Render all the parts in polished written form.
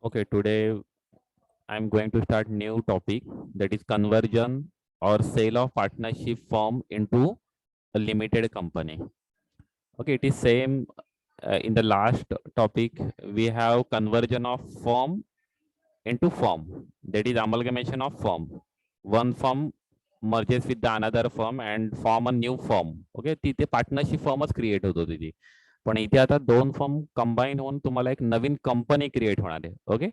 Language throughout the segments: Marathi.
Okay, today I'm going to start new topic, that is conversion or sale of partnership firm into a limited company. Okay, it is same in the last topic. We have conversion of firm into firm, that is amalgamation of firm. One firm merges with the another firm and form a new firm. Okay, तिथे पार्टनरशिप फर्मच क्रिएट होत होती ती, पण इथे आता दोन फर्म कंबाईन होऊन तुम्हाला एक नवीन कंपनी क्रिएट होणार आहे. ओके,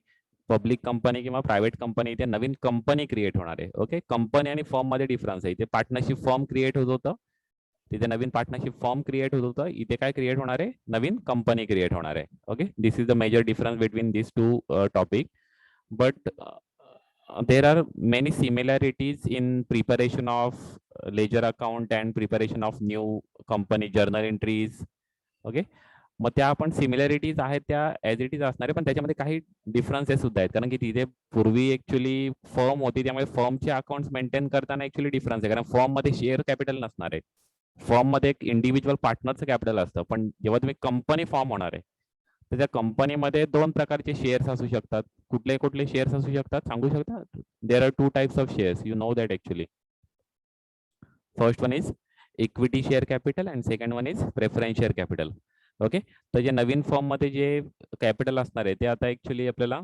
पब्लिक कंपनी किंवा प्रायव्हेट कंपनी, इथे नवीन कंपनी क्रिएट होणार आहे. ओके, कंपनी आणि फर्म मध्ये डिफरन्स आहे. इथे पार्टनरशिप फर्म क्रिएट होत होतं, तिथे नवीन पार्टनरशिप फर्म क्रिएट होत होतं, इथे काय क्रिएट होणार आहे, नवीन कंपनी क्रिएट होणार आहे. Okay, this is the major difference between this two topic. But there are many similarities in preparation of ledger account and preparation of new company journal entries. Okay, मग त्या आपण सिमिलॅरिटीज आहेत त्या ऍज इट इज असणार आहे, पण त्याच्यामध्ये काही डिफरन्सेस सुद्धा आहेत. कारण की तिथे पूर्वी ऍक्च्युली फर्म होती, त्यामुळे फर्मचे अकाउंट्स मेंटेन करताना ऍक्च्युली डिफरन्स आहे. कारण फर्म मध्ये शेअर कॅपिटल नसणार आहे, फर्म मध्ये एक इंडिव्हिज्युअल पार्टनरचं कॅपिटल असतं. पण जेव्हा तुम्ही कंपनी फॉर्म होणार आहे, तर त्या कंपनीमध्ये दोन प्रकारचे शेअर्स असू शकतात. कुठले कुठले शेअर्स असू शकतात सांगू शकता? There are two types of shares, you know that actually. First one is equity share capital and second one is preference share capital. Okay, तर जे नवीन फॉर्म मध्ये जे कॅपिटल असणार आहे ते आता ऍक्च्युअली आपल्याला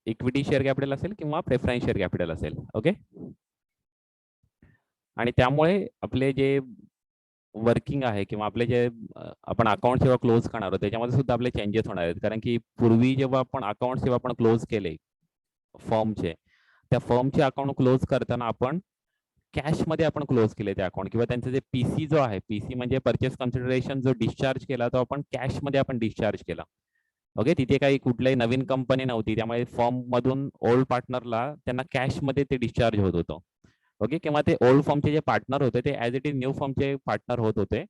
इक्विटी शेअर कॅपिटल असेल किंवा प्रेफरन्स शेअर कॅपिटल असेल. ओके, आणि त्यामुळे आपले जे वर्किंग आहे किंवा आपले जे आपण अकाउंट जेव्हा क्लोज करणार आहोत त्याच्यामध्ये सुद्धा आपले चेंजेस होणार आहेत. कारण की पूर्वी जेव्हा आपण अकाउंट जेव्हा आपण क्लोज केले फर्मचे, त्या फर्मचे अकाउंट क्लोज करताना आपण कॅश मध्ये आपण क्लोज केले ते अकाउंट, किंवा त्यांचं जे पीसी जो आहे, पीसी म्हणजे परचेस कन्सिडरेशन जो डिस्चार्ज केला तो आपण कॅश मध्ये आपण डिस्चार्ज केला. ओके, तिथे काही कुठल्याही नवीन कंपनी नव्हती, त्यामुळे फर्म मधून ओल्ड पार्टनरला त्यांना कॅश मध्ये ते डिस्चार्ज होत होतं. ओके, किंवा ते ओल्ड फर्मचे जे पार्टनर होते ते ऍज इट इज न्यू फर्मचे पार्टनर होत होते.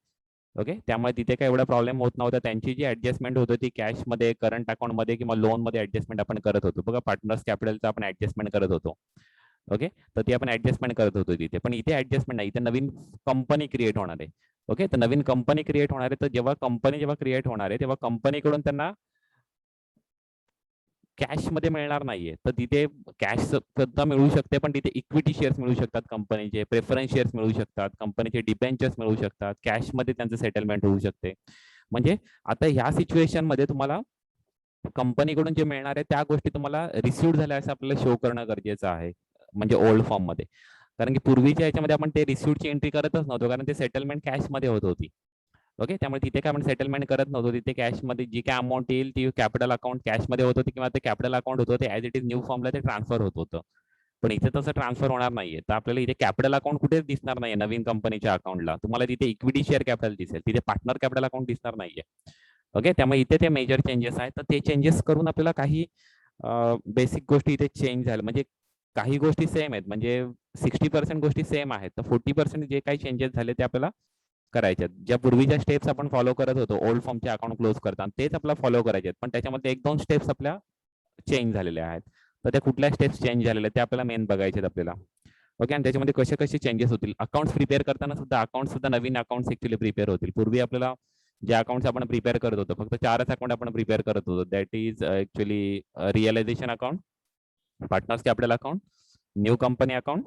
ओके, त्यामुळे तिथे काही एवढा प्रॉब्लेम होत नव्हता. त्यांची जी ऍडजस्टमेंट होत होती कॅश मध्ये, करंट अकाउंट मध्ये किंवा लोन मध्ये ऍडजस्टमेंट आपण करत होतो. बघा, पार्टनर्स कॅपिटलचं आपण ऍडजस्टमेंट करत होतो. ओके, तर ती आपण ऍडजस्टमेंट करत होतो तिथे. पण इथे ऍडजस्टमेंट नाही, इथे नवीन कंपनी क्रिएट होणार आहे. ओके, तर नवीन कंपनी क्रिएट होणार आहे, तर जेव्हा कंपनी क्रिएट होणार आहे तेव्हा कंपनीकडून त्यांना कॅश मध्ये मिळणार नाहीये. तर तिथे कॅश सुद्धा मिळू शकते, पण तिथे इक्विटी शेअर्स मिळू शकतात कंपनीचे, प्रेफरन्स शेअर्स मिळू शकतात, कंपनीचे डिबेंचर्स मिळू शकतात, कॅश मध्ये त्यांचं सेटलमेंट होऊ शकते. म्हणजे आता ह्या सिच्युएशन मध्ये तुम्हाला कंपनीकडून जे मिळणार आहे त्या गोष्टी तुम्हाला रिसिव्ह झाल्या असं आपल्याला शो करणं गरजेचं आहे, म्हणजे ओल्ड फॉर्म मध्ये. कारण की पूर्वीच्या याच्यामध्ये आपण ते रिसिव्हची एंट्री करतच नव्हतो, कारण ते सेटलमेंट कॅश मध्ये होत होती. ओके, त्यामुळे तिथे काय आपण सेटलमेंट करत नव्हतो. तिथे कॅशमध्ये जी काय अमाऊंट येईल ती कॅपिटल अकाउंट कॅशमध्ये होत होती, किंवा ते कॅपिटल अकाउंट होतं ते ऍज इट इज न्यू फॉर्मला ते ट्रान्सफर होत होतं. पण इथे तसं ट्रान्सफर होणार नाहीये. तर आपल्याला इथे कॅपिटल अकाउंट कुठेच दिसणार नाहीये नवीन कंपनीच्या अकाउंटला. तुम्हाला तिथे इक्विटी शेअर कॅपिटल दिसेल, तिथे पार्टनर कॅपिटल अकाउंट दिसणार नाहीये. ओके, त्यामुळे इथे ते मेजर चेंजेस आहेत. तर ते चेंजेस करून आपल्याला काही बेसिक गोष्टी इथे चेंज झाल्या. म्हणजे काही गोष्टी सेम आहेत, म्हणजे 60% गोष्टी सेम आहेत, तर 40% जे काही चेंजेस झाले ते आपल्याला करायचे आहेत. ज्या पूर्वीच्या स्टेप्स आपण फॉलो करत होतो ओल्ड फॉर्मचे अकाउंट क्लोज करताना, तेच आपल्याला फॉलो करायचे आहेत. पण त्याच्यामध्ये एक दोन स्टेप्स आपल्या चेंज झालेल्या आहेत. तर त्या कुठल्या स्टेप्स चेंज झालेल्या आहेत ते आपल्याला मेन बघायचे आहेत आपल्याला. ओके, आणि त्याच्यामध्ये कसे कसे चेंजेस होतील. अकाउंट्स प्रिपेअर करताना सुद्धा नवीन अकाउंट्स ऍक्च्युली प्रिपेअर होतील. पूर्वी आपल्याला जे अकाउंट्स आपण प्रिपेअर करत होतो फक्त 4च अकाउंट आपण प्रिपेअर करत होतो. That is actually realisation account, partners capital account, new company account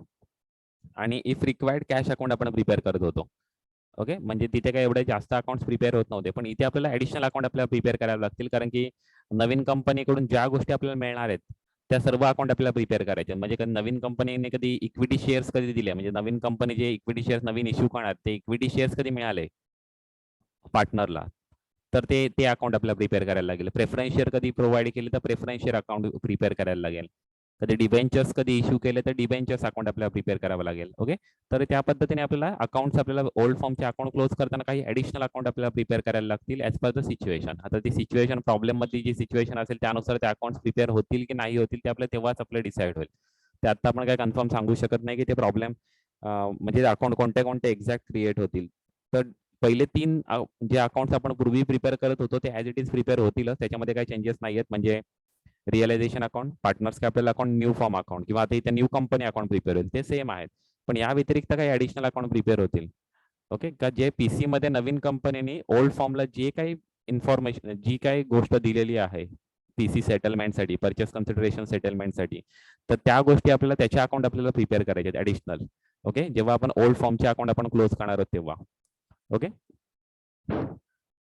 आणि इफ रिक्वायर्ड कॅश अकाउंट आपण प्रिपेअर करत होतो. ओके, म्हणजे तिथे काही एवढे जास्त अकाउंट्स प्रिपेअर होत नव्हते. पण इथे आपल्याला ऍडिशनल अकाउंट आपल्याला प्रिपेअर करायला लागतील, कारण की नवीन कंपनीकडून ज्या गोष्टी आपल्याला मिळणार आहेत त्या सर्व अकाउंट आपल्याला प्रिपेअर करायचे. म्हणजे नवीन कंपनीने कधी इक्विटी शेअर्स कधी दिले, म्हणजे नवीन कंपनी जे इक्विटी शेअर्स नवीन इश्यू करणार ते इक्विटी शेअर्स कधी मिळाले पार्टनरला, तर ते ते अकाउंट आपल्याला प्रिपेअर करायला लागेल. प्रेफरन्स शेअर कधी प्रोव्हाइड केले तर प्रेफरन्स शेअर अकाउंट प्रिपेअर करायला लागेल. कधी डिबेंचर्स कधी इश्यू केले तर डिबेंचर्स अकाउंट आपल्याला प्रिपेअर करावं लागेल. ओके, तर त्या पद्धतीने आपल्याला अकाउंट्स आपल्याला ओल्ड फॉर्मचे अकाउंट क्लोज करताना काही ऍडिशनल अकाउंट आपल्याला प्रिपेअर करायला लागतील ऍज पर द सिच्युएशन. आता ती सिच्युएशन प्रॉब्लेम मध्ये जी सिच्युएशन असेल त्यानुसार ते अकाउंट्स प्रिपेअर होतील की नाही होतील ते आपल्याला तेव्हाच आपल्याला डिसाईड होईल. ते आता आपण काय कन्फर्म सांगू शकत नाही की ते प्रॉब्लेम म्हणजे अकाउंट कोणते कोणते एक्झॅक्ट क्रिएट होतील. तर पहिले 3 जे अकाउंट्स आपण पूर्वी प्रिपेअर करत होतो ते ऍज इट इज प्रिपेअर होतीलच, त्याच्यामध्ये काही चेंजेस नाही आहेत. म्हणजे realisation account, partners capital account, new form account किंवा आता इथे न्यू कंपनी अकाउंट प्रिपेअर होईल ते सेम आहेत. पण या व्यतिरिक्त काही ऍडिशनल अकाउंट प्रिपेअर होतील. ओके, का जे पीसी मध्ये नवीन कंपनीने ओल्ड फॉर्मला जे काही इन्फॉर्मेशन जी काही गोष्ट दिलेली आहे पीसी सेटलमेंटसाठी, परचेस कन्सिडरेशन सेटलमेंटसाठी. तर त्या गोष्टी आपल्याला त्याच्या अकाउंट आपल्याला प्रिपेअर करायचे आहेत ऍडिशनल. ओके, जेव्हा आपण ओल्ड फॉर्मचे अकाउंट आपण क्लोज करणार आहोत तेव्हा. ओके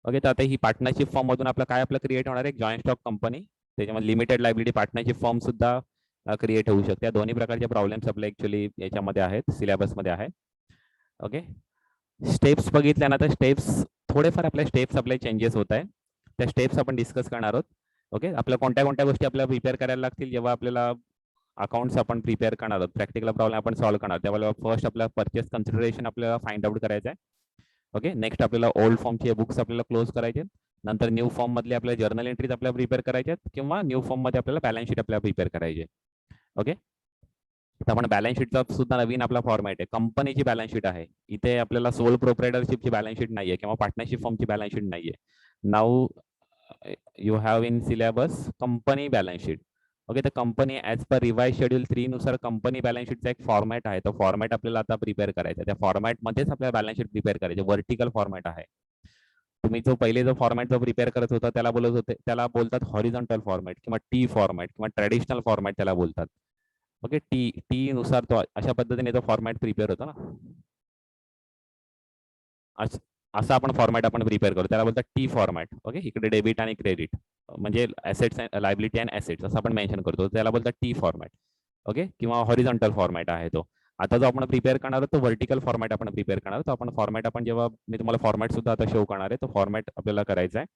ओके, तर आता ही पार्टनरशिप फॉर्म मधून आपलं काय आपलं क्रिएट होणार आहे, जॉईंट स्टॉक कंपनी, त्याच्यामध्ये लिमिटेड लायबिलिटी पार्टनरशिप फॉर्म सुद्धा क्रिएट होऊ शकते. या दोन्ही प्रकारचे प्रॉब्लेम्स आपल्या ऍक्च्युअली याच्यामध्ये आहेत, सिलेबसमध्ये आहे. ओके, स्टेप्स बघितल्या ना, तर स्टेप्स थोडेफार आपल्या स्टेप्स आपले चेंजेस होत आहे. त्या स्टेप्स आपण डिस्कस करणार आहोत. ओके, आपल्या कोणत्या कोणत्या गोष्टी आपल्याला प्रिपेअर करायला लागतील जेव्हा आपल्याला अकाउंट्स आपण प्रिपेअर करणार आहोत, प्रॅक्टिकल प्रॉब्लेम आपण सॉल्व्ह करणार, तेव्हा फर्स्ट आपल्याला परचेस कन्सिडरेशन आपल्याला फाइंड आउट करायचं आहे. ओके, नेक्स्ट आपल्याला ओल्ड फॉर्मचे बुक्स आपल्याला क्लोज करायचे, नंतर न्यू फॉर्म मधले आपल्याला जर्नल एंट्रीज आपल्याला प्रिपेअर करायचे किंवा न्यू फॉर्म मध्ये आपल्याला बॅलन्स शीट आपल्याला प्रिपेअर करायचे. ओके, तर आपण बॅलन्स शीटचा सुद्धा नवीन आपला फॉर्मॅट आहे, कंपनीची बॅलन्स शीट आहे. इथे आपल्याला सोल प्रोप्रायटरशिपची बॅलन्स शीट नाहीये किंवा पार्टनरशिप फॉर्मची बॅलन्स शीट नाहीये. Now you have in syllabus company balance sheet. Okay, तर company as per revise schedule 3 नुसार कंपनी बॅलन्स शीटचा एक फॉर्मॅट आहे, तो फॉर्मॅट आपल्याला आता प्रिपेअर करायचा. त्या फॉर्मॅटमध्येच आपल्याला बॅलन्स शीट प्रिपेअर करायचे, व्हर्टिकल फॉर्मॅट आहे. तुम्ही जो पहिले जो फॉर्मॅट जो प्रिपेअर करत होता त्याला बोलत होते, त्याला बोलतात हॉरिझॉन्टल फॉर्मॅट किंवा टी फॉर्मॅट किंवा ट्रॅडिशनल फॉर्मॅट त्याला बोलतात. ओके, टी नुसार तो अशा पद्धतीने तो फॉर्मॅट प्रिपेअर होतो ना, असा आपण फॉर्मॅट आपण प्रिपेअर करतो, त्याला बोलतात टी फॉर्मॅट. ओके, इकडे डेबिट आणि क्रेडिट म्हणजे ऍसेट्स, लायबिलिटी अँड ऍसेट्स असं आपण मेन्शन करतो, त्याला बोलतात टी फॉर्मॅट. ओके, किंवा हॉरिझॉन्टल फॉर्मॅट आहे तो. आता जो आपण प्रिपेअर करणार आहोत तो व्हर्टिकल फॉर्मॅट आपण प्रिपेअर करणार आहोत. तो आपण फॉर्मॅट आपण जेव्हा मी तुम्हाला फॉर्मॅट सुद्धा आता शो करणार आहे, तो फॉर्मॅट आपल्याला करायचा आहे.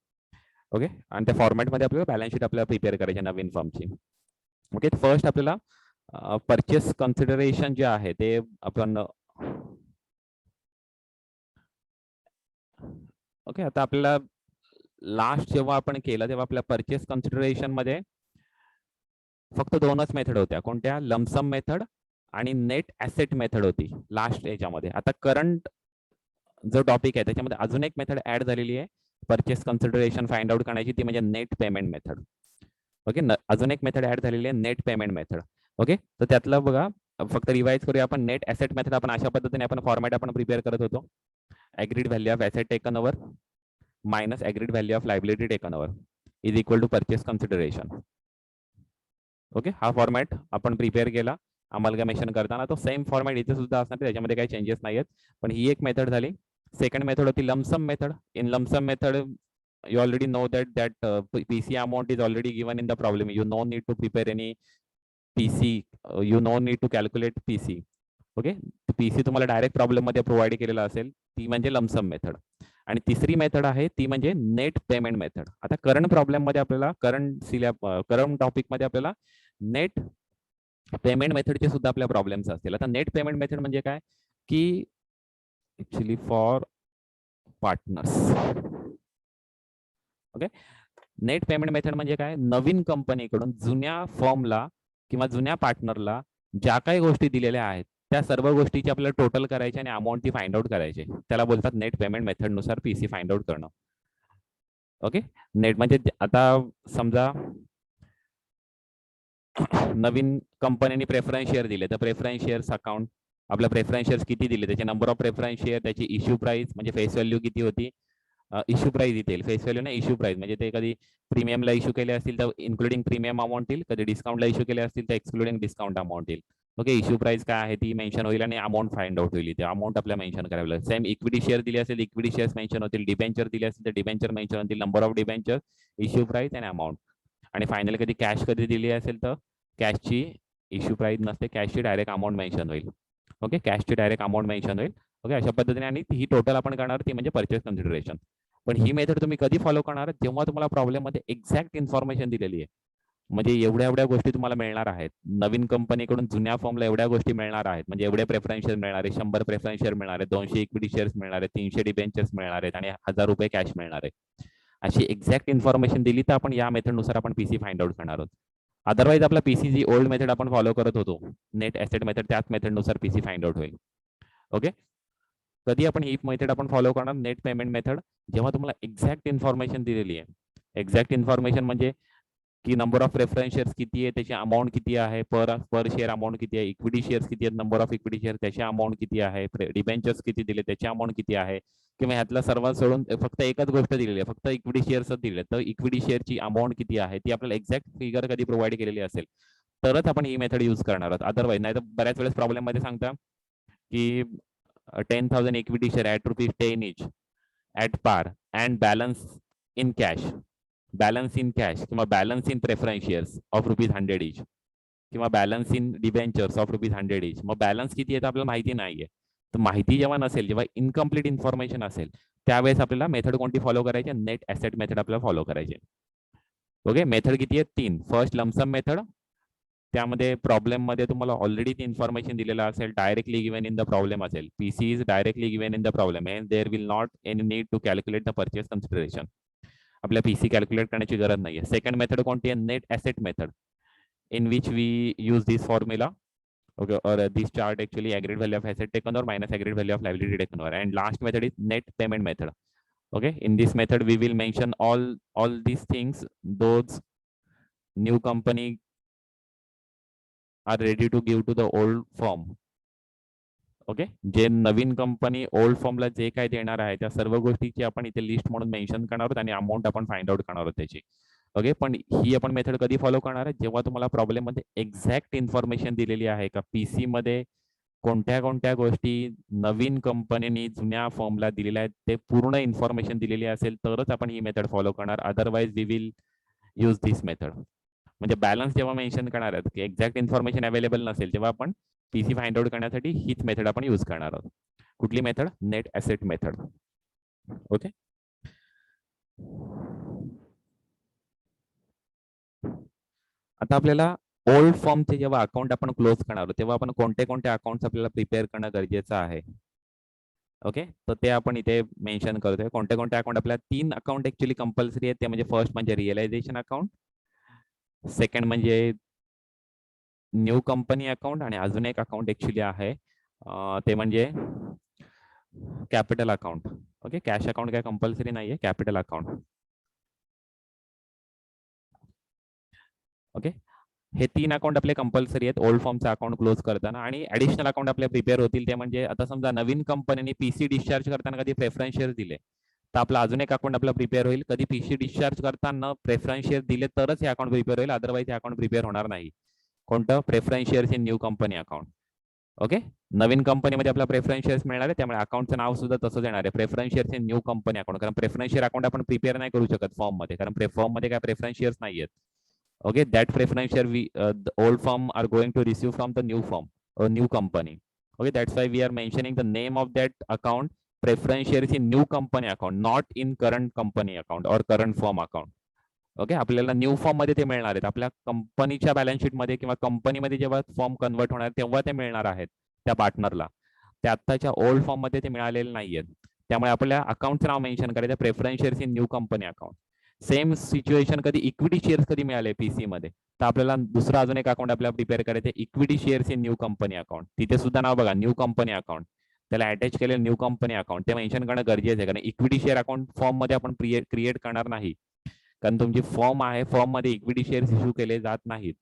ओके, आणि त्या फॉर्मॅटमध्ये आपल्याला बॅलन्स शीट आपल्याला प्रिपेअर करायची नवीन फॉर्मची. ओके, फर्स्ट आपल्याला परचेस कन्सिडरेशन जे आहे ते आपण ओके, आता आपल्याला लास्ट जेव्हा आपण केलं तेव्हा आपल्या परचेस कन्सिडरेशन मध्ये फक्त दोनच मेथड होत्या. कोणत्या? लमसम मेथड आणि नेट ऍसेट मेथड होती लास्ट याच्यामध्ये. आता करंट जो टॉपिक आहे त्याच्यामध्ये अजून एक मेथड ऍड झालेली आहे परचेस कन्सिडरेशन फाइंड आउट करण्याची, ती म्हणजे नेट पेमेंट मेथड. ओके, अजून एक मेथड ऍड झालेली आहे नेट पेमेंट मेथड. ओके, तर त्यातलं बघा, फक्त रिवाइज करूया आपण. नेट ऍसेट मेथड आपण अशा पद्धतीने आपण फॉर्मॅट आपण प्रिपेअर करत होतो, agreed value of asset taken over minus agreed value of liability taken over is equal to purchase consideration. Okay, हा फॉर्मॅट आपण प्रिपेअर केला अमलगमेशन करताना, तो सेम फॉर्मॅट इथे सुद्धा असणार, त्याच्यामध्ये काही चेंजेस नाही आहेत. पण ही एक मेथड झाली. सेकंड मेथड होती lump sum method. In lump sum method you already know that PC amount is already given in the problem. You no need to prepare any PC, you no need to calculate PC. Okay, PC तुम्हाला डायरेक्ट प्रॉब्लेम मध्ये प्रोव्हाइड केलेला असेल, ती म्हणजे लमसम मेथड. आणि तिसरी मेथड आहे ती म्हणजे नेट पेमेंट मेथड. आता करंट प्रॉब्लेम मध्ये आपल्याला करंट टॉपिक मध्ये आपल्याला नेट पेमेंट मेथडचे सुद्धा आपल्या प्रॉब्लेम्स असतील. आता नेट पेमेंट मेथड म्हणजे काय की actually for partners. Okay, net payment method म्हणजे काय, नवीन कंपनीकडून जुन्या फर्मला किंवा जुन्या पार्टनरला ज्या काही गोष्टी दिलेल्या आहेत त्या सर्व गोष्टीची आपल्याला टोटल करायची आणि अमाऊंट ती फाइंड आउट करायची, त्याला बोलतात नेट पेमेंट मेथड नुसार पीसी फाइंड आउट करणं. ओके, नेट म्हणजे आता समजा नवीन कंपनीने प्रेफरन्स शेअर दिले, तर प्रेफरन्स शेअर्स अकाउंट, आपल्या प्रेफरन्स शेअर्स किती दिले, त्याचे नंबर ऑफ प्रेफरन्स शेअर, त्याची इश्यू प्राइस म्हणजे फेस व्हॅल्यू किती होती, इश्यू प्राइस येईल, फेस व्हॅल्यू ना इश्यू प्राइस, म्हणजे ते कधी प्रीमियमला इश्यू केले असतील तर इन्क्लुडिंग प्रीमियम अमाऊंट येईल, कधी डिस्काउंटला इश्यू केले असतील तर एक्सक्लुडिंग डिस्काउंट अमाऊंट येईल. ओके, इश्यू प्राइस काय आहे ती मेन्शन होईल आणि अमाऊंट फाइंड आउट होईल, ते अमाऊंट आपल्याला मेन्शन करावी लागेल. सेम इक्विटी शेअर दिली असेल इक्विटी शेअर्स मेन्शन होतील, डिबेंचर दिली असेल तर डिबेंचर मेन्शन होतील, number of debenture, issue price आणि अमाऊंट. आणि फायनली कधी कॅश कधी दिली असेल तर कॅशची इश्यू प्राइस नसते, कॅशची डायरेक्ट अमाऊंट मेन्शन होईल. ओके, कॅशची डायरेक्ट अमाऊंट मेन्शन होईल. ओके, अशा पद्धतीने, आणि ही टोटल आपण करणार ती म्हणजे परचेस कन्सिडरेशन. पण ही मेथड तुम्ही कधी फॉलो करणार, जेव्हा तुम्हाला प्रॉब्लेम मध्ये एक्झॅक्ट इन्फॉर्मेशन दिलेली आहे, म्हणजे एवढ्या एवढ्या गोष्टी तुम्हाला मिळणार आहेत नवीन कंपनीकडून जुन्या फॉर्मला, एवढ्या गोष्टी मिळणार आहेत, म्हणजे एवढे प्रेफरन्स शेअर मिळणार आहे, 100 प्रेफरन्स शेअर मिळणार आहे, 200 इक्विटी शेअर्स मिळणार आहेत, 300 डिबेंचर्स मिळणार आहेत आणि 1000 रुपये कॅश मिळणार आहे. अशी एक्झॅक्ट इन्फॉर्मेशन दिली तर आपण या मेथडनुसार आपण पीसी फाइंड आउट करणार आहोत. अदरवाईज आपला पीसी जी ओल्ड मेथड आपण फॉलो करत होतो नेट ऍसेट मेथड, त्याच मेथडनुसार पीसी फाइंड आउट होईल. ओके, कधी आपण ही मेथड आपण फॉलो करणार, नेट पेमेंट मेथड, जेव्हा तुम्हाला एक्झॅक्ट इन्फॉर्मेशन दिलेली आहे. एक्झॅक्ट इन्फॉर्मेशन म्हणजे की नंबर ऑफ प्रेफरन्स शेअर्स किती आहे, त्याची अमाऊंट किती आहे, पर शेअर अमाऊंट किती आहे, इक्विटी शेअर्स किती आहेत, नंबर ऑफ इक्विटी शेअर त्याची अमाऊंट किती आहे, डिबेंचर्स किती दिले त्याची अमाऊंट किती आहे, किंवा ह्यातला सर्वात सोडून फक्त एकच गोष्ट दिलेली आहे, फक्त इक्विटी शेअर्सच दिले, तर इक्विटी शेअरची अमाऊंट किती आहे ती आपल्याला एक्झॅक्ट फिगर कधी प्रोव्हाइड केलेली असेल तरच आपण ही मेथड यूज करणार आहोत. अदरवाईज नाही तर बऱ्याच वेळेस प्रॉब्लेम मध्ये सांगता की 10,000 equity share at ₹10 each at par and balance in cash किंवा balance in preference shares of ₹100 each किंवा balance in debentures of ₹100 each. मग बॅलन्स किती आहे आपल्याला माहिती नाहीये. तर माहिती जेव्हा नसेल, जेव्हा इनकम्प्लीट इन्फॉर्मेशन असेल त्यावेळेस आपल्याला मेथड कोणती फॉलो करायची, नेट ऍसेट मेथड आपल्याला फॉलो करायची. ओके, मेथड किती आहे? 3. फर्स्ट लमसम मेथड, त्यामध्ये प्रॉब्लेम मध्ये तुम्हाला ऑलरेडी ती इन्फॉर्मेशन दिलेलं असेल, directly given in the problem असेल, PC is directly given in the problem and there will not any need to calculate the purchase consideration. आपल्या पीसी कॅल्क्युलेट करण्याची गरज नाहीये. सेकंड मेथड कोणती आहे? Net asset method, in which we use this formula, okay, or this chart actually aggregate value of asset taken over minus aggregate value of liability taken over. And last method is net payment method. Okay, in this method we will mention all these things those new company are ready to give to the old firm. Okay, जे नवीन कंपनी ओल्ड फॉर्मला जे काय देणार आहे त्या सर्व गोष्टीची आपण इथे लिस्ट म्हणून मेन्शन करणार आहोत आणि अमाऊंट आपण फाइंड आउट करणार आहोत त्याची. ओके, पण ही आपण मेथड कधी फॉलो करणार आहे? जेव्हा तुम्हाला प्रॉब्लेम मध्ये एक्झॅक्ट इन्फॉर्मेशन दिलेली आहे का पीसी मध्ये कोणत्या कोणत्या गोष्टी नवीन कंपनीने जुन्या फॉर्मला दिलेल्या आहेत ते पूर्ण इन्फॉर्मेशन दिलेली असेल तरच आपण ही मेथड फॉलो करणार. Otherwise we will use this method. म्हणजे बॅलन्स जेव्हा मेन्शन करणार आहेत की एक्झॅक्ट इन्फॉर्मेशन अवेलेबल नसेल तेव्हा आपण पीसी फाइंड आउट करण्यासाठी हीच मेथड आपण यूज करणार आहोत. कुठली method? Net asset method. Okay, आता आपल्याला ओल्ड फॉर्मचे जेव्हा अकाउंट आपण क्लोज करणार आहोत तेव्हा आपण कोणते कोणते अकाउंट्स आपल्याला प्रिपेअर करणं गरजेचं आहे. ओके, तर ते आपण इथे मेन्शन करतोय. कोणते कोणते अकाउंट? आपल्याला 3 अकाउंट ऍक्च्युली कंपल्सरी आहेत. ते म्हणजे फर्स्ट म्हणजे रिअलायझेशन अकाउंट, सेकंड म्हणजे न्यू कंपनी अकाउंट आणि अजून एक अकाउंट ऍक्च्युली आहे ते म्हणजे capital account. Okay, cash account काय कंपल्सरी नाहीये, कॅपिटल अकाउंट. ओके, हे 3 अकाउंट आपले कंपल्सरी आहेत ओल्ड फॉर्मचा अकाउंट क्लोज करताना. आणि ऍडिशनल अकाउंट आपले प्रिपेअर होतील ते म्हणजे आता समजा नवीन कंपनीने पीसी डिस्चार्ज करताना कधी प्रेफरन्स शेअर दिले तर आपला अजून एक अकाउंट आपला प्रिपेअर होईल. कधी पीसी डिस्चार्ज करताना प्रेफरन्स शेअर दिले तरच हे अकाउंट प्रिपेअर होईल, अदरवाईज हे अकाउंट प्रिपेअर होणार नाही. कोणतं? Preference shares in new company account. Okay, नवीन कंपनीमध्ये आपला प्रेफरन्स शेअर्स मिळणार आहे त्यामुळे अकाउंटचं नाव सुद्धा तसंच येणार आहे, preference shares in new company account. कारण प्रेफरन्स शेअर अकाउंट आपण प्रिपेअर नाही करू शकत फॉर्म मध्ये, कारण फॉर्म मध्ये काय प्रेफरन्स शेअर्स नाही आहेत. Okay, that preference share the old firm are going to receive from the new firm or new company. Okay, that's why we are mentioning the name of that account, preference shares in new company account, not in current company account or current firm account. Okay, आपल्याला न्यू फॉर्म मध्ये ते मिळणार आहेत. आपल्या कंपनीच्या बॅलन्स शीट मध्ये किंवा कंपनीमध्ये जेव्हा फॉर्म कन्वर्ट होणार तेव्हा ते मिळणार आहेत त्या पार्टनरला. त्या आत्ताच्या ओल्ड फॉर्म मध्ये ते मिळालेले नाहीयेत. त्यामुळे आपल्या अकाउंटचं नाव मेन्शन करायचं, preference shares in new company account. Same situation कधी इक्विटी शेअर्स कधी मिळाले पीसी मध्ये तर आपल्याला दुसरा अजून एक अकाउंट आपल्याला प्रिपेअर करायचं, equity shares in new company account. तिथे सुद्धा नाव बघा, न्यू कंपनी अकाउंट, त्याला अटॅच केलेलं न्यू कंपनी अकाउंट ते मेन्शन करणं गरजेचं आहे. कारण इक्विटी शेअर अकाउंट फॉर्म मध्ये आपण क्रिएट करणार नाही, कारण तुमची फॉर्म आहे, फॉर्म मध्ये इक्विटी शेअर्स इश्यू केले जात नाहीत.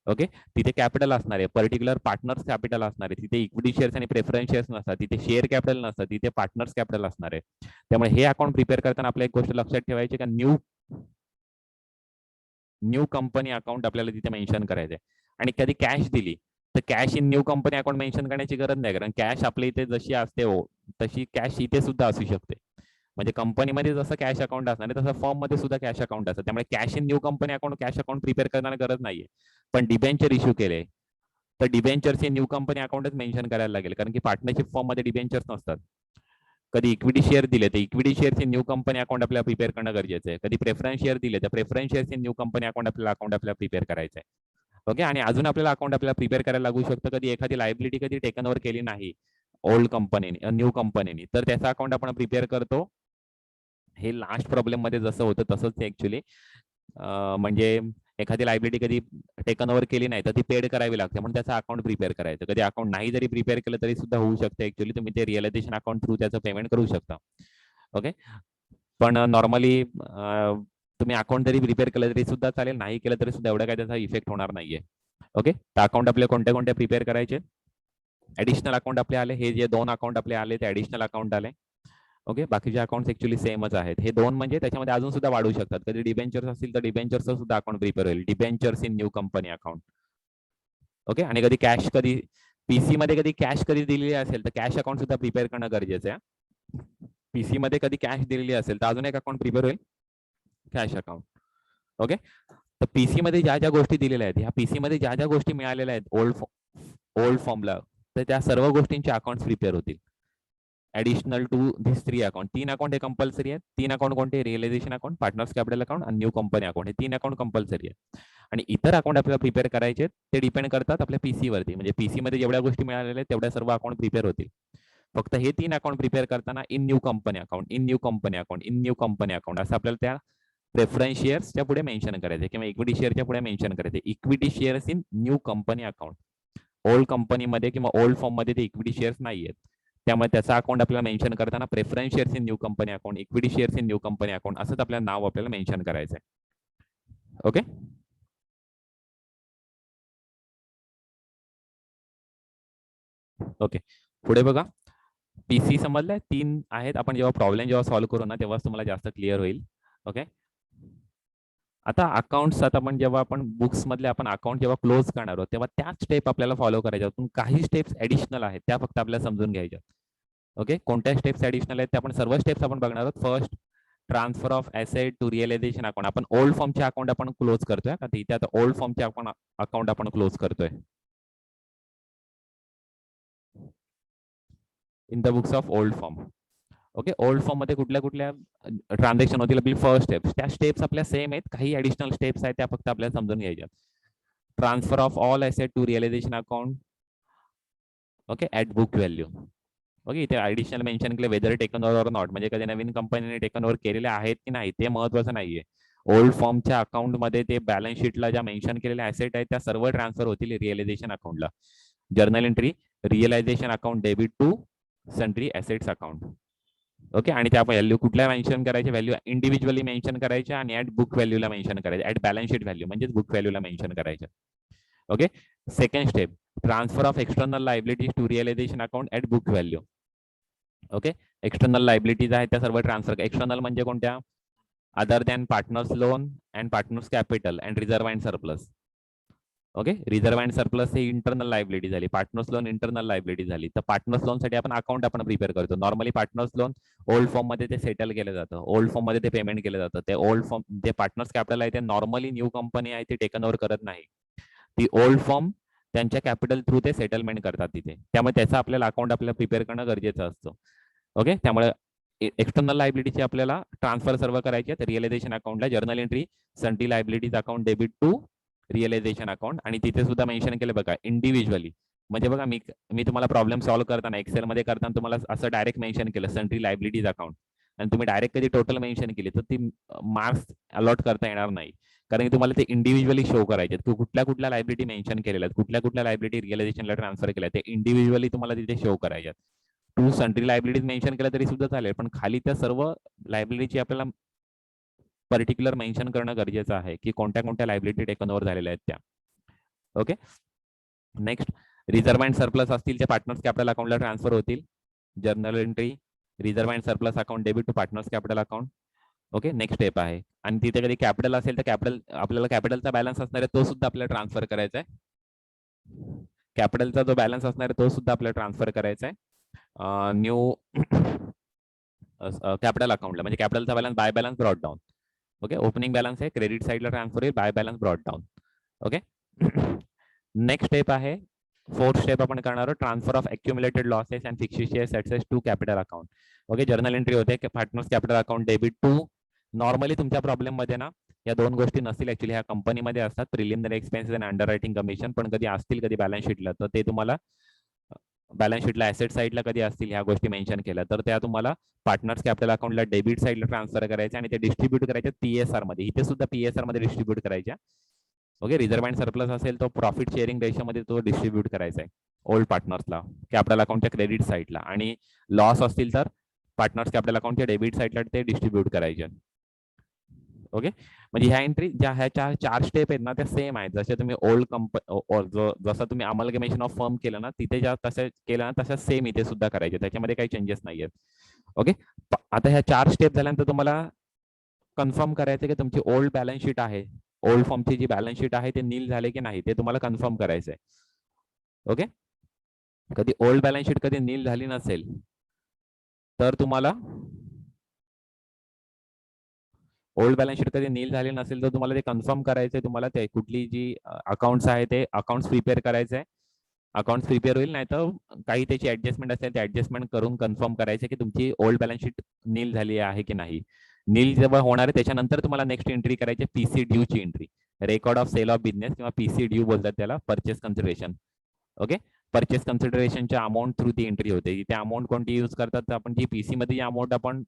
ओके, तिथे कॅपिटल असणार आहे, पर्टिक्युलर पार्टनर्स कॅपिटल असणार आहे. तिथे इक्विटी शेअर्स आणि प्रेफरन्स शेअर्स नसतात, तिथे शेअर कॅपिटल नसतात, तिथे पार्टनर्स कॅपिटल असणार आहे. त्यामुळे हे अकाउंट प्रिपेअर करताना आपल्याला एक गोष्ट लक्षात ठेवायची का न्यू कंपनी अकाउंट आपल्याला तिथे मेन्शन करायचं आहे. आणि कधी कॅश दिली तर cash in new company account mention करण्याची गरज नाही, कारण कॅश आपल्या इथे जशी असते हो तशी कॅश इथे सुद्धा असू शकते. म्हणजे कंपनीमध्ये जसं कॅश अकाउंट असणार आहे तसं फॉर्म मध्ये सुद्धा कॅश अकाउंट असतं. त्यामुळे cash in new company account cash account prepare करण्याची गरज नाहीये. पण डिबेंचर इश्यू केले तर डिबेंचर्स इन न्यू कंपनी अकाउंटच मेन्शन करायला लागेल, कारण की पार्टनरशिप फॉर्म मध्ये डिबेंचर्स नसतात. कधी इक्विटी शेअर दिले तर equity shares in new company account आपल्याला प्रिपेअर करणं गरजेचं आहे. कधी प्रेफरन्स शेअर दिले तर preference shares in new company account आपल्याला प्रिपेअर करायचं आहे. ओके, आणि अजून आपल्याला अकाउंट आपल्याला प्रिपेअर करायला लागू शकतं कधी एखादी लायबिलिटी कधी टेकन ओव्हर केली नाही ओल्ड कंपनीने न्यू कंपनीने तर त्याचा अकाउंट आपण प्रिपेअर करतो. हे लास्ट प्रॉब्लेम मध्ये जसं होतं तसंच ऍक्च्युली, म्हणजे एखादी लायबिलिटी कधी टेकन ओव्हर केली नाही तर ती पेड करावी लागते म्हणून त्याचा अकाउंट प्रिपेअर करायचं. कधी अकाउंट नाही जरी प्रिपेअर केलं तरी सुद्धा होऊ शकतं ऍक्च्युली, तुम्ही ते रिअलायझेशन अकाउंट थ्रू त्याचं पेमेंट करू शकता. ओके, पण नॉर्मली तुम्ही अकाउंट जरी प्रिपेअर केलं तरी सुद्धा चालेल, नाही केलं तरी सुद्धा एवढा काय त्याचा इफेक्ट होणार नाहीये. ओके, तर अकाउंट आपले कोणत्या कोणत्या प्रिपेअर करायचे? ऍडिशनल अकाउंट आपले आले, हे जे 2 अकाउंट आपले आले ते ऍडिशनल अकाउंट आले. ओके, बाकीचे अकाउंट्स ऍक्च्युली सेमच आहेत. हे 2 म्हणजे त्याच्यामध्ये अजून सुद्धा वाढू शकतात. कधी डिबेंचर्स असतील तर डिबेंचरचं सुद्धा अकाउंट प्रिपेअर होईल. Debentures in new company account. Okay, आणि कधी कॅश कधी पीसी मध्ये कधी कॅश कधी दिलेली असेल तर कॅश अकाउंट सुद्धा प्रिपेअर करणं गरजेचं आहे. पीसी मध्ये कधी कॅश दिलेली असेल तर अजून एक अकाउंट प्रिपेअर होईल, कॅश अकाउंट. ओके, तर पीसी मध्ये ज्या ज्या गोष्टी दिलेल्या आहेत, ह्या पीसी मध्ये ज्या ज्या गोष्टी मिळालेल्या आहेत ओल्ड फॉर्मला, तर त्या सर्व गोष्टींचे अकाउंट प्रिपेअर होतील. Additional to this 3 account. 3 account हे कंपल्सरी आहेत. 3 अकाउंट कोणते? Realisation account, partners capital account आणि न्यू कंपनी अकाउंट. हे 3 अकाउंट कंपल्सरी आहेत. आणि इतर अकाउंट आपल्याला प्रिपेअर करायचे ते डिपेंड करतात आपल्या पीसी वरती. म्हणजे पीसी मध्ये जेवढ्या गोष्टी मिळालेल्या आहेत तेवढ्या सर्व अकाउंट प्रिपेअर होतील. फक्त हे 3 अकाउंट प्रिपेअर करताना in new company account, in new company account, in new company account असं आपल्याला त्या प्रेफरन्स शेअर्सच्या पुढे मेन्शन करायचे किंवा इक्विटी शेअरच्या पुढे मेन्शन करायचे. Equity shares in new company account. Old कंपनीमध्ये किंवा ओल्ड फॉर्म मध्ये ते इक्विटी शेअर्स नाही आहेत. त्यामुळे त्याचा अकाउंट आपल्याला मेन्शन करताना preference shares in new company account, equity shares in new company account असंच आपल्याला नाव आपल्याला मेन्शन करायचं आहे. ओके, ओके, पुढे बघा. पीसी समजलंय, 3 आहेत. आपण जेव्हा प्रॉब्लेम जेव्हा सॉल्व्ह करू ना तेव्हाच तुम्हाला जास्त क्लिअर होईल. ओके, आता अकाउंट्स, आता आपण जेव्हा आपण बुक्स मधले आपण अकाउंट जेव्हा क्लोज करणार आहोत तेव्हा त्याच स्टेप आपल्याला फॉलो करायच्या. पण काही स्टेप्स ऍडिशनल आहेत त्या फक्त आपल्याला समजून घ्यायच्या. ओके, कोणत्या स्टेप्स ऍडिशनल आहेत ते आपण सर्व स्टेप्स आपण बघणार आहोत. First, transfer of asset to realisation account. आपण ओल्ड फॉर्मचे अकाउंट आपण क्लोज करतोय का? इथे आता ओल्ड फॉर्मचे अकाउंट आपण क्लोज करतोय in the books of old form. Okay, old form मध्ये कुठल्या कुठल्या ट्रान्झॅक्शन होतील आपली फर्स्ट स्टेप्स. त्या स्टेप्स आपल्या सेम आहेत, काही ऍडिशनल स्टेप्स आहेत त्या फक्त आपल्याला समजून घ्यायच्या. Transfer of all asset to realisation account. Okay, at book value. Okay, इथे ऍडिशनल मेन्शन केले whether taken over or not, म्हणजे कधी नवीन कंपनीने टेकन ओव्हर केलेले आहेत की नाही ते महत्वाचं नाहीये. ओल्ड फॉर्मच्या अकाउंट मध्ये ते बॅलन्स शीटला ज्या मेन्शन केलेल्या ऍसेट आहेत त्या सर्व ट्रान्सफर होतील रिअलायझेशन अकाउंटला. Journal entry, realisation account debit to sundry assets account. Okay, आणि त्या व्हॅल्यू कुठल्या मेन्शन करायच्या? व्हॅल्यू इंडिव्हिज्युअली मेन्शन करायच्या आणि ऍट बुक व्हॅल्यूला मेन्शन करायच्या. ऍट बॅलन्स शीट व्हॅल्यू म्हणजे बुक व्हॅल्यूला मेन्शन करायच्या. Okay, second step, transfer of external liabilities to realisation account at book value. Okay, external liabilities आहेत त्या सर्व ट्रान्सफर. एक्सटर्नल म्हणजे कोणत्या? Other than partners loan and partners capital and reserve and surplus. Okay, reserve and surplus ही इंटरनल लायबिलिटी झाली. पार्टनर्स लोन इंटरनल लायबिलिटी झाली. तर पार्टनर्स लोन साठी आपण अकाउंट आपण प्रिपेअर करतो. Normally partners loan old form मध्ये ते सेटल केलं जातं, ओल्ड फॉर्म मध्ये ते पेमेंट केलं जातं. ते ओल्ड फॉर्म जे पार्टनर्स कॅपिटल आहे ते नॉर्मली न्यू कंपनी आहे ती टेकन ओव्हर करत नाही. ती ओल्ड फॉर्म त्यांच्या कॅपिटल थ्रू ते सेटलमेंट करतात तिथे. त्यामुळे त्याचा आपल्याला अकाउंट आपल्याला प्रिपेअर करणं गरजेचं असतं. ओके, त्यामुळे एक्सटर्नल लायबिलिटीची आपल्याला ट्रान्सफर सर्व करायची आहे रिअलायझेशन अकाउंटला. Journal entry, sundry liabilities account debit to realisation account. आणि तिथे सुद्धा मेन्शन केलं बघा इंडिव्हिज्युअली. म्हणजे बघा मी तुम्हाला प्रॉब्लेम सॉल्व्ह करताना एक्सेल मध्ये करताना तुम्हाला असं डायरेक्ट मेन्शन केलं सन्ड्री लायबिलिटीज अकाउंट आणि तुम्ही डायरेक्ट कधी टोटल मेन्शन केली तर ती मार्क्स अलॉट करता येणार नाही. कारण की तुम्हाला ते इंडिव्हिज्युअली शो करायचे की कुठल्या कुठल्या लायबिलिटी मेन्शन केलेल्या आहेत, कुठल्या कुठल्या लायबिलिटी रिअलायझेशनला ट्रान्सफर केल्या ते इंडिव्हिज्युअली तुम्हाला तिथे शो करायच्यात. टू सन्ड्री लायबिलिटीज मेन्शन केल्या तरी सुद्धा चालेल, पण खाली त्या सर्व लायबिलिटीची आपल्याला पर्टिक्युलर मेन्शन करणं गरजेचं आहे की कोणत्या कोणत्या लायबिलिटी टेकन ओव्हर झालेल्या आहेत त्या. Okay, next, reserve and surplus असतील त्या पार्टनर्स कॅपिटल अकाउंटला ट्रान्सफर होतील. Journal entry, reserve and surplus account debit to partners capital account. Okay, next step आहे. आणि तिथे कधी कॅपिटल असेल तर कॅपिटल आपल्याला कॅपिटलचा बॅलन्स असणार आहे तो सुद्धा आपल्याला ट्रान्सफर करायचा आहे. कॅपिटलचा जो बॅलन्स असणार आहे तो सुद्धा आपल्याला ट्रान्सफर करायचा आहे न्यू कॅपिटल अकाउंटला. म्हणजे कॅपिटलचा balance by balance brought down. Okay, opening balance आहे क्रेडिट साईडला ट्रान्सफर होईल, by balance brought down. Okay, next step आहे, फोर्थ स्टेप आपण करणार आहोत transfer of accumulated losses and fictitious assets to capital account. Okay, journal entry होते partners capital account debit to. Normally तुमच्या प्रॉब्लेम मध्ये ना या दोन गोष्टी नसतील ऍक्च्युली, ह्या कंपनीमध्ये असतात प्रिलिमिनरी एक्सपेन्सेस आणि अंडर रायटिंग कमिशन, पण कधी असतील कधी बॅलन्स शीटला तर ते तुम्हाला बॅलन्स शीटला ऍसेट साईडला कधी असतील ह्या गोष्टी मेन्शन केल्या तर त्या तुम्हाला पार्टनर्स कॅपिटल अकाउंटला डेबिट साईडला ट्रान्सफर करायच्या आणि ते डिस्ट्रीब्यूट करायच्या पीएसआर मध्ये. इथे सुद्धा पीएसआर मध्ये डिस्ट्रीब्यूट करायच्या. ओके, रिझर्व्ह अँड सरप्लस असेल तो प्रॉफिट शेअरिंग रेशो मध्ये तो डिस्ट्रीब्यूट करायचा आहे ओल्ड पार्टनर्सला कॅपिटल अकाउंटच्या क्रेडिट साईडला, आणि लॉस असतील तर पार्टनर्स कॅपिटल अकाउंटच्या डेबिट साईडला ते डिस्ट्रीब्यूट करायचे. ओके, म्हणजे ह्या एंट्री ज्या ह्या चार स्टेप आहेत ना त्या सेम आहेत. जसे तुम्ही ओल्ड जसं तुम्ही अमलगमेशन ऑफ फर्म केलं ना तिथे ज्या तसं केलं ना तसं सेम इथे सुद्धा करायचे, त्याच्यामध्ये काही चेंजेस नाही आहेत. ओके, आता ह्या 4 स्टेप झाल्यानंतर तुम्हाला कन्फर्म करायचं की तुमची ओल्ड बॅलन्स शीट आहे, ओल्ड फॉर्मची जी बॅलन्स शीट आहे ते नील झाले की नाही ते तुम्हाला कन्फर्म करायचं आहे. ओके, कधी ओल्ड बॅलन्स शीट कधी नील झाली नसेल तर तुम्हाला ओल्ड बॅलन्स शीट कधी नील झाली नसेल तर तुम्हाला ते कन्फर्म करायचंय, तुम्हाला ते कुठली जी अकाउंट्स आहे ते अकाउंट्स प्रिपेअर करायचं आहे. अकाउंट्स प्रिपेअर होईल, नाही तर काही त्याची ऍडजस्टमेंट असेल ते ऍडजस्टमेंट करून कन्फर्म करायचं की तुमची ओल्ड बॅलन्स शीट नील झाली आहे की नाही. नील जेव्हा होणार आहे त्याच्यानंतर तुम्हाला नेक्स्ट एंट्री करायची पीसी ड्यू ची entry, record of sale of business किंवा पीसी ड्यू बोलतात त्याला, परचेस कन्सिडरेशन. ओके, परचेस कन्सिडरेशनच्या अमाऊंट थ्रू ती एंट्री होते. ती अमाऊंट कोणती यूज करतात तर आपण जी पीसी मध्ये जी अमाऊंट आपण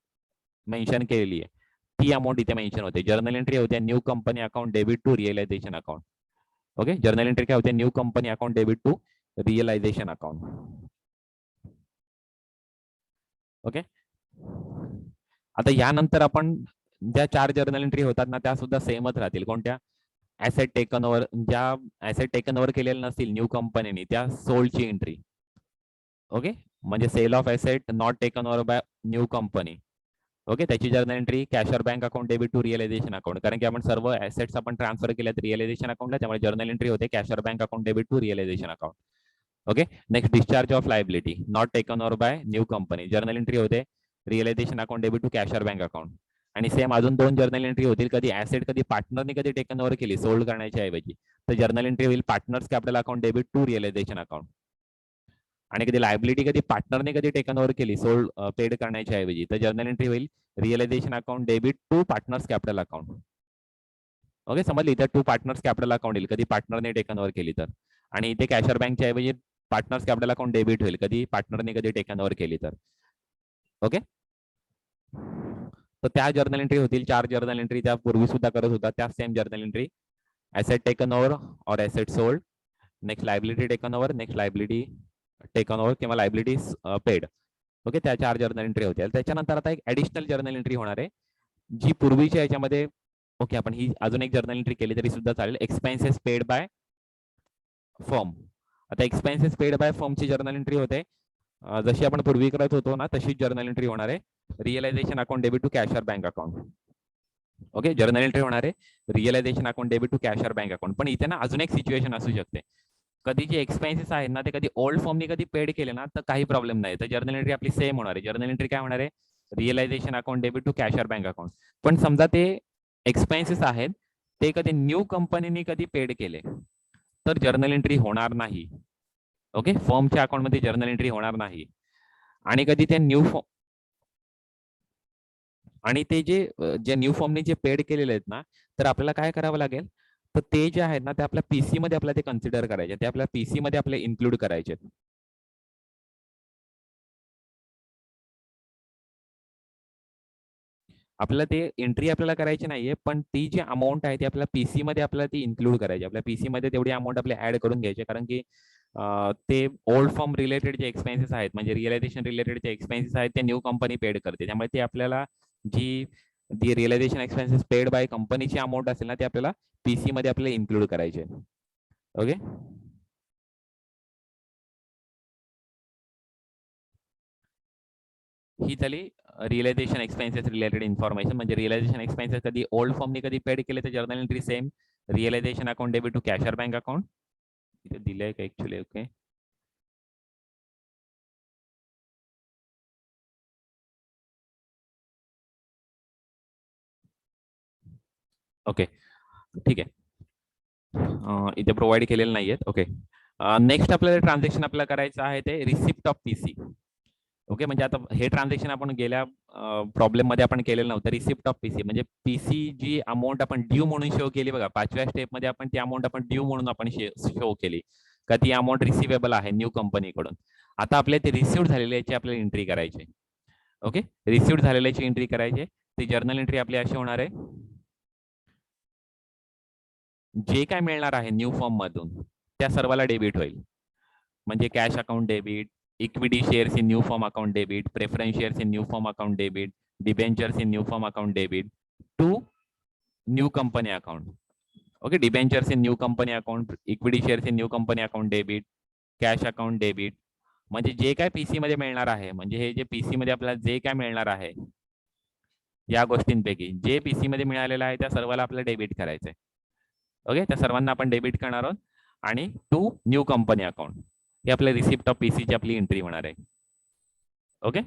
मेन्शन केलेली आहे ती अमाऊंट इथे मेन्शन होते. जर्नल एंट्री होते new company account debit to realisation account. Okay, journal entry काय होते, new company account debit to realisation account. Okay, आता यानंतर आपण ज्या 4 जर्नल एंट्री होतात ना त्या सुद्धा सेमच राहतील. कोणत्या, ऍसेट टेकन ओव्हर, ज्या ऍसेट टेकन ओव्हर केलेल्या नसतील न्यू कंपनीने त्या सोल्डची एंट्री. ओके, म्हणजे sale of asset not taken over by new company. Okay, त्याची journal entry cash or bank account debit to realisation account, कारण की आपण सर्व ऍसेट्स आपण ट्रान्सफर केल्यात रिअलायझेशन अकाउंटला, त्यामुळे जर्नल एंट्री होते cash or bank account debit to realisation account. Okay, next discharge of liability not taken over by new company, journal entry होते realisation account debit to cash or bank account. आणि सेम अजून 2 जर्नल एंट्री होतील, कधी ऍसेट कधी पार्टनरने कधी टेकन ओव्हर केली सोल्ड करण्याच्या ऐवजी तर जर्नल एंट्री होईल partners capital account debit to realisation account. आणि कधी लायबिलिटी कधी पार्टनरने कधी टेकन ओव्हर केली सोल्ड पेड करण्याच्या ऐवजी तर जर्नल एंट्री होईल realisation account debit to partners capital account. Okay, समजली, इथे टू पार्टनर्स कॅपिटल अकाउंट येईल कधी पार्टनरने टेकन ओव्हर केली तर, आणि इथे कॅशर बँकच्या ऐवजी पार्टनर्स कॅपिटल अकाउंट डेबिट होईल कधी पार्टनरने कधी टेकन ओव्हर केली तर. ओके, तर त्या जर्नल एंट्री होतील 4 जर्नल एंट्री त्या पूर्वी सुद्धा करत होता त्या same journal entry, asset taken over और asset sold, next liability taken over, next liability taken over किंवा लायबिलिटी पेड. ओके, त्या 4 जर्नल एंट्री होतील. त्याच्यानंतर आता एक ऍडिशनल जर्नल एंट्री होणार आहे जी पूर्वीच्या याच्यामध्ये, ओके आपण ही अजून एक जर्नल एंट्री केली तरी सुद्धा चालेल, एक्सपेन्सेस पेड बाय फर्म. आता एक्सपेन्सेस पेड बाय फर्मची जर्नल एंट्री होते जशी आपण पूर्वी करत होतो ना तशीच जर्नल एंट्री होणार आहे realisation account debit to cash or bank account. Okay, journal entry होणार आहे realisation account debit to cash or bank account. पण इथे ना अजून एक सिच्युएशन असू शकते, कधी जे एक्सपेन्सेस आहेत ना ते कधी ओल्ड फॉर्मनी कधी पेड केले ना तर काही प्रॉब्लेम नाही, तर जर्नल एंट्री आपली सेम होणार आहे. जर्नल एंट्री काय होणार आहे, realisation account debit to cash or bank account. पण समजा ते एक्सपेन्सेस आहेत ते कधी न्यू कंपनीने कधी पेड केले तर जर्नल एंट्री होणार नाही. ओके, फर्मच्या अकाउंटमध्ये जर्नल एंट्री होणार नाही. आणि कधी ते न्यू फॉर्म आणि ते जे न्यू फॉर्मने जे पेड केलेले आहेत ना तर आपल्याला काय करावं लागेल, तर ते जे आहेत ना ते आपल्या पीसी मध्ये आपल्याला ते कन्सिडर करायचे, ते आपल्या पीसी मध्ये आपले इन्क्लूड करायचे. आपल्याला ते एंट्री आपल्याला करायची नाहीये, पण ती जी अमाऊंट आहे ती आपल्या पीसी मध्ये आपल्याला ती इन्क्लूड करायची. आपल्या पीसी मध्ये तेवढी अमाऊंट आपल्या ऍड करून घ्यायची, कारण की ते ओल्ड फॉर्म रिलेटेड जे एक्सपेन्सेस आहेत म्हणजे रिअलायझेशन रिलेटेड जे एक्सपेन्सेस आहेत ते न्यू कंपनी पेड करते, त्यामुळे ते आपल्याला जी रिअलायझेशन एक्सपेन्सेस पेड बाय कंपनीची अमाऊंट असेल ना ते आपल्याला पीसी मध्ये आपल्याला इन्क्लूड करायचे. ओके, ही झाली रिअलायझेशन एक्सपेन्सेस रिलेटेड इन्फॉर्मेशन. म्हणजे रिअलायझेशन एक्सपेन्सेस कधी ओल्ड फॉर्मनी कधी पेड केले तर journal entry same realisation account debit to cash or bank account. इथे दिलंय का ऍक्च्युली. ओके, ओके ठीक आहे, इथे प्रोव्हाइड केलेले नाहीयेत. ओके, नेक्स्ट आपल्याला ट्रान्झॅक्शन आपल्याला करायचं आहे ते रिसिप्ट ऑफ पीसी. ओके, म्हणजे आता हे ट्रान्झॅक्शन आपण गेल्या प्रॉब्लेम मध्ये आपण केलेलं नव्हतं. रिसिप्ट ऑफ पीसी म्हणजे पीसी जी अमाऊंट आपण ड्यू म्हणून शो केली बघा, 5व्या स्टेप मध्ये आपण ती अमाऊंट आपण ड्यू म्हणून आपण शो केली का ती अमाऊंट रिसिवेबल आहे न्यू कंपनीकडून. आता आपल्याला ते रिसिव्ह झालेले याची आपल्याला एंट्री करायची. ओके, रिसिव्ह झालेल्याची एंट्री करायची. ती जर्नल एंट्री आपली अशी होणार आहे, जे काय मिळणार आहे न्यू फॉर्म मधून त्या सर्वाला डेबिट होईल. म्हणजे cash account debit, equity shares in new form account debit, preference shares in new form account debit, debentures in new form account debit to new company account. Okay, debentures in new company account, equity shares in new company account debit, cash account debit. म्हणजे जे काय पीसी मध्ये मिळणार आहे, म्हणजे हे जे पीसी मध्ये आपल्याला जे काय मिळणार आहे या गोष्टींपैकी जे पीसी मध्ये मिळालेलं आहे त्या सर्वाला आपल्याला डेबिट करायचंय. ओके, त्या सर्वांना आपण डेबिट करणार आहोत. आणि टू न्यू कंपनी अकाउंट हे आपल्या रिसिप्ट ऑफ पीसी ची आपली एंट्री होणार आहे. ओके,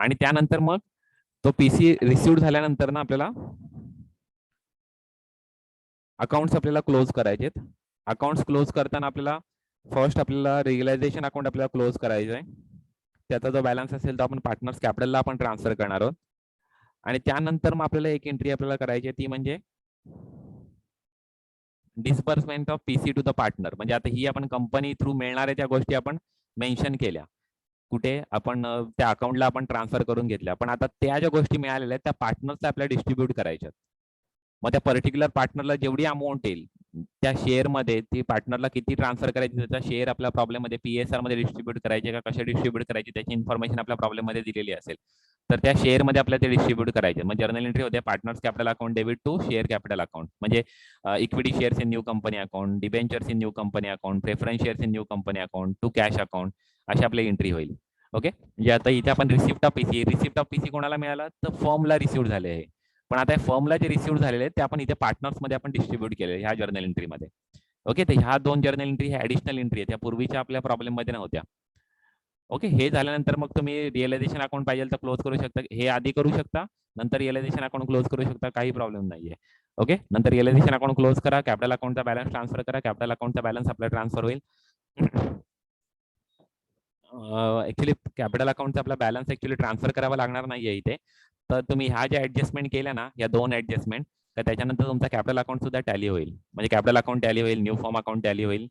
आणि त्यानंतर मग तो पीसी रिसिव्ह झाल्यानंतर ना आपल्याला अकाउंट्स आपल्याला क्लोज करायचे. अकाउंट्स क्लोज करताना आपल्याला फर्स्ट आपल्याला रिअलायझेशन अकाउंट आपल्याला क्लोज करायचं आहे. त्याचा जो बॅलन्स असेल तो आपण पार्टनर्स कॅपिटलला आपण ट्रान्सफर करणार आहोत. आणि त्यानंतर मग आपल्याला एक एंट्री आपल्याला करायची आहे, ती म्हणजे disbursement of PC to the partner. म्हणजे आता ही आपण कंपनी थ्रू मिळणाऱ्या त्या गोष्टी आपण मेन्शन केल्या, कुठे आपण त्या अकाउंटला आपण ट्रान्सफर करून घेतल्या. पण आता त्या ज्या गोष्टी मिळालेल्या आहेत त्या पार्टनर्सला आपल्याला डिस्ट्रीब्यूट करायच्या. मग त्या पर्टिक्युलर पार्टनरला जेवढी अमाऊंट येईल त्या शेअर मध्ये ती पार्टनरला किती ट्रान्सफर करायची, त्याचा शेअर आपल्या प्रॉब्लेम मध्ये पीएसआर मध्ये डिस्ट्रीब्यूट करायचे का कशा डिस्ट्रीब्यूट करायची त्याची इन्फॉर्मेशन आपल्या प्रॉब्लेम मध्ये दिलेली असेल तर त्या शेअर मध्ये आपल्याला ते डिस्ट्रीब्यूट करायचे. मग जर्नल एंट्री होते partners capital account debit to share capital account. म्हणजे equity shares in new company account, debentures in new company account, preference shares in new company account to cash account, अशी आपली एंट्री होईल. ओके, म्हणजे आता इथे आपण receipt of PC, receipt of PC कोणाला मिळाला तर फर्मला रिसिव्ह झाले आहे. पण आता फर्मला जे रिसिव्ह झालेले आहेत ते आपण इथे पार्टनर्स मध्ये आपण डिस्ट्रीब्यूट केले ह्या जर्नल एंट्री मध्ये. ओके, तर ह्या दोन जर्नल एंट्री ह्या ऍडिशनल एंट्री आहेत, त्या पूर्वीच्या आपल्या प्रॉब्लेम मध्ये नव्हत्या. ओके, हे झाल्यानंतर मग तुम्ही रिअलायझेशन अकाउंट पाहिजे तर क्लोज करू शकता, हे आधी करू शकता, नंतर रिअलायझेशन अकाउंट क्लोज करू शकता, काही प्रॉब्लेम नाहीये. ओके, नंतर रिअलायझेशन अकाउंट क्लोज करा, कॅपिटल अकाउंटचा बॅलन्स ट्रान्सफर करा, कॅपिटल अकाउंटचा बॅलन्स आपल्याला ट्रान्सफर होईल. ऍक्च्युली कॅपिटल अकाउंटचा आपला बॅलन्स ऍक्च्युली ट्रान्सफर करावा लागणार नाहीये इथे. तर तुम्ही ह्या ज्या ऍडजस्टमेंट केल्या ना, या दोन ऍडजस्टमेंट, तर त्याच्यानंतर तुमचा कॅपिटल अकाउंट सुद्धा टॅली होईल. म्हणजे कॅपिटल अकाउंट टॅली होईल, न्यू फॉर्म अकाउंट टॅली होईल.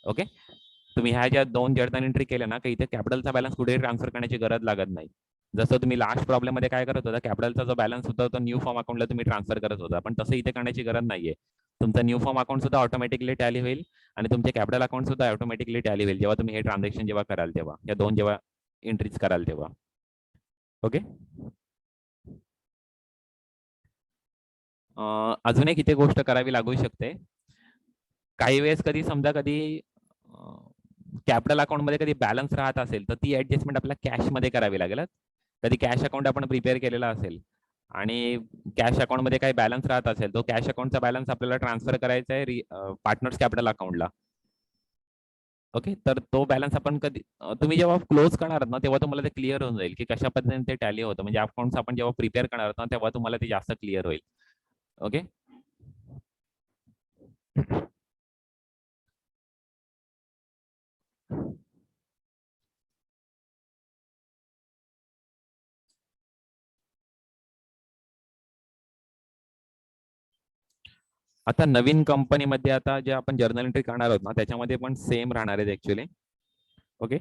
ओके, तुम्ही ह्या ज्या दोन जर्नल एंट्री केल्या ना, की इथे कॅपिटलचा बॅलन्स कुठेही ट्रान्सफर करण्याची गरज लागत नाही. जसं तुम्ही लास्ट प्रॉब्लेम मध्ये काय करत होता, कॅपिटलचा जो बॅलन्स होता तो न्यू फॉर्म अकाउंटला तुम्ही ट्रान्सफर करत होता, पण तसं इथे करण्याची गरज नाहीये. तुमचा न्यू फॉर्म अकाउंट सुद्धा ऑटोमॅटिकली टॅली होईल आणि तुमचे कॅपिटल अकाउंट सुद्धा ऑटोमॅटिकली टॅली होईल जेव्हा तुम्ही हे ट्रान्झॅक्शन जेव्हा कराल तेव्हा, या दोन जेव्हा एंट्रीज कराल तेव्हा. ओके, अजून एक इथे गोष्ट करावी लागू शकते. काही वेळेस कधी समजा कधी कॅपिटल अकाउंट मध्ये कधी बॅलन्स राहत असेल तर ती ऍडजस्टमेंट आपल्याला कॅश मध्ये करावी लागेल. कधी कॅश अकाउंट आपण प्रिपेअर केलेला असेल आणि कॅश अकाउंट मध्ये काही बॅलन्स राहत असेल, तो कॅश अकाउंटचा बॅलन्स आपल्याला ट्रान्सफर करायचा आहे पार्टनर्स कॅपिटल अकाउंटला. ओके, तर तो बॅलन्स आपण कधी तुम्ही जेव्हा क्लोज करणार ना तेव्हा तुम्हाला ते क्लिअर होऊन जाईल की कशा पद्धतीने ते टॅली होतं. म्हणजे अकाउंट्स आपण जेव्हा प्रिपेअर करणार ना तेव्हा तुम्हाला ते जास्त क्लिअर होईल. ओके, आता नवीन कंपनीमध्ये आता जे आपण जर्नल एंट्री करणार आहोत ना त्याच्यामध्ये पण सेम राहणार आहेत ऍक्च्युली. ओके,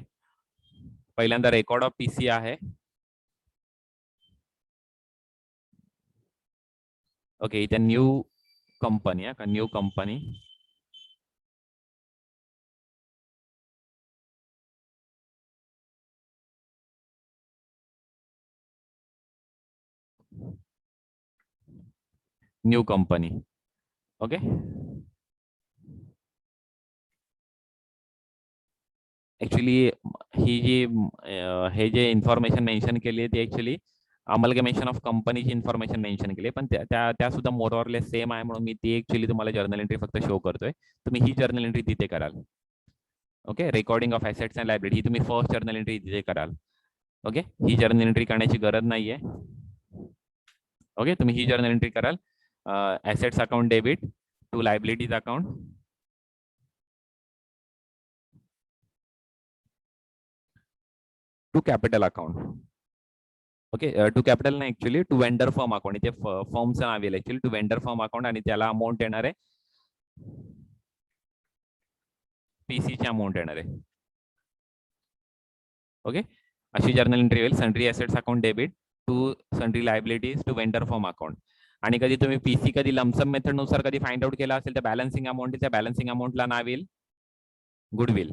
पहिल्यांदा रेकॉर्ड ऑफ पीसी आहे. ओके, इथे न्यू कंपनी का new company. New company. Okay, actually ही जी हे जे इन्फॉर्मेशन मेन्शन केली आहे ती ऍक्च्युली अमलगमेशन ऑफ कंपनीची इन्फॉर्मेशन मेन्शन केली, पण त्या सुद्धा मोर ऑर लेस सेम आहे म्हणून मी ती ऍक्च्युली तुम्हाला जर्नल एंट्री फक्त शो करतोय. तुम्ही ही जर्नल एंट्री तिथे कराल. Okay, recording of assets and liability ही तुम्ही फर्स्ट जर्नल एंट्री तिथे कराल. ओके, ही जर्नल एंट्री करण्याची गरज नाहीये. ओके, तुम्ही ही जर्नल एंट्री कराल assets account debit to liabilities account to capital account. Okay, to capital नाही actually to vendor firm account. इथे फर्मचं नाव येईल actually to vendor firm account आणि त्याला अमाऊंट येणार आहे पीसीची अमाऊंट येणार आहे. ओके, अशी जर्नल एंट्री होईल sundry assets account debit to sundry liabilities to vendor firm account. आणि कधी तुम्ही पीसी कधी लमसम मेथड नुसार कधी फाइंड आउट केला असेल तर बॅलन्सिंग अमाऊंट, त्या बॅलन्सिंग अमाऊंटला नाव येईल goodwill.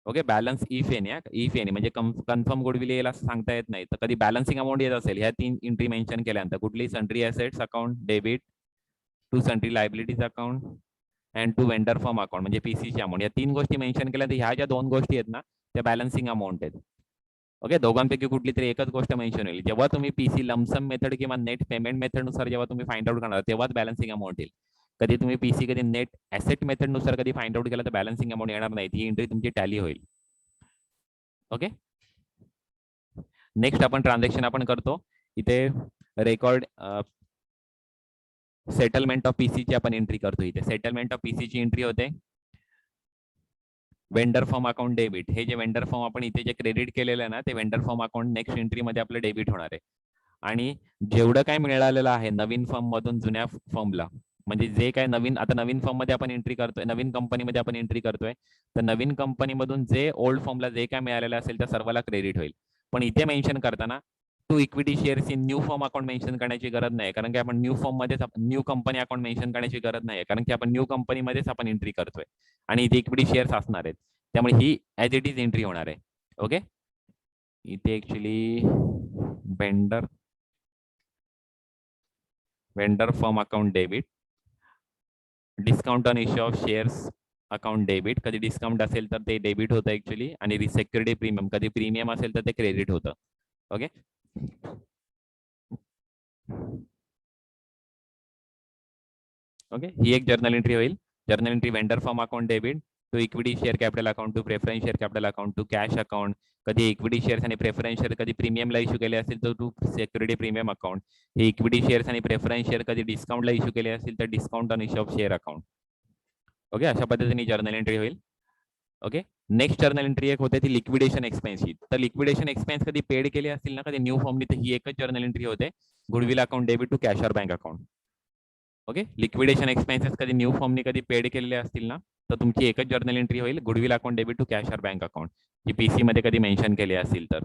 Okay, balance if any if any म्हणजे कन्फर्म गुडविल येईल असं सांगता येत नाही. तर कधी बॅलन्सिंग अमाऊंट येत असेल ह्या तीन एंट्री मेन्शन केल्यानंतर कुठली sundry assets account debit to sundry liabilities account and to vendor firm account म्हणजे पीसीची अमाऊंट, या तीन गोष्टी मेन्शन केल्या तर ह्या ज्या दोन गोष्टी आहेत ना त्या बॅलन्सिंग अमाऊंट आहेत. ओके, दोघांपैकी कुठली तरी एकच गोष्ट मेन्शन होईल. जेव्हा तुम्ही पीसी लमसम मेथड किंवा नेट पेमेंट मेथड नुसार जेव्हा तुम्ही फाइंड आउट करणार तेव्हाच बॅलन्सिंग अमाऊंट येईल. कधी तुम्ही पीसी कधी नेट ऍसेट मेथड नुसार कधी फाइंड आउट केला तर बॅलन्सिंग अमाऊंट येणार नाही, ती एंट्री तुमची टॅली होईल. ओके, नेक्स्ट आपण ट्रान्झॅक्शन आपण करतो इथे रेकॉर्ड सेटलमेंट ऑफ पीसी ची आपण एंट्री करतो. इथे सेटलमेंट ऑफ पीसी ची एंट्री होते वेंडर फॉर्म अकाउंट डेबिट. हे जे वेंडर फॉर्म आपण इथे जे क्रेडिट केलेलं आहे ना ते vendor firm account next entry मध्ये आपलं डेबिट होणार आहे. आणि जेवढं काय मिळालेलं आहे नवीन फॉर्म मधून जुन्या फॉर्मला, म्हणजे जे काय नवीन आता नवीन फॉर्म मध्ये आपण एंट्री करतोय, नवीन कंपनीमध्ये आपण एंट्री करतोय, तर नवीन कंपनीमधून जे ओल्ड फॉर्मला जे काय मिळालेलं असेल त्या सर्वाला क्रेडिट होईल. पण इथे मेन्शन करताना to equity shares in new form account mention करण्याची गरज नाही, कारण की आपण न्यू फॉर्म मध्येच न्यू कंपनी अकाउंट मेन्शन करण्याची गरज नाही, कारण की आपण न्यू कंपनीमध्येच आपण एंट्री करतोय आणि इथे इक्विटी शेअर्स असणार आहेत, त्यामुळे ही ऍज इट इज एंट्री होणार आहे. ओके, इथे actually vendor firm account debit, discount on issue of shares account debit, कधी डिस्काउंट असेल तर ते डेबिट होतं ऍक्च्युली, आणि सिक्युरिटी प्रीमियम कधी प्रीमियम असेल तर ते क्रेडिट होतं. ओके, ओके, ही एक जर्नल एंट्री होईल. Journal entry vendor firm account debit to equity share capital account to preference share capital account to cash account, कधी इक्विटी शेअर्स आणि प्रेफरन्स शेअर कधी प्रीमियमला इश्यू केले असेल तर टू सिक्युरिटी प्रीमियम अकाउंट. हे इक्विटी शेअर्स आणि प्रेफरन्स शेअर कधी डिस्काउंटला इश्यू केले असतील तर discount on issue of share account. Okay, अशा पद्धतीने जर्नल एंट्री होईल. ओके, नेक्स्ट जर्नल एंट्री एक होते ती लिक्विडेशन एक्सपेन्स ही. तर लिक्विडेशन एक्सपेन्स कधी पेड केले असतील ना कधी न्यू फॉर्मनी, तर ही एकच जर्नल एंट्री होते goodwill account debit to cash or bank account. Okay, liquidation expenses कधी न्यू फॉर्मनी कधी पेड केलेले असतील ना तर तुमची एकच जर्नल एंट्री होईल goodwill account debit to cash or bank account, जी पीसी मध्ये कधी मेन्शन केले असतील तर.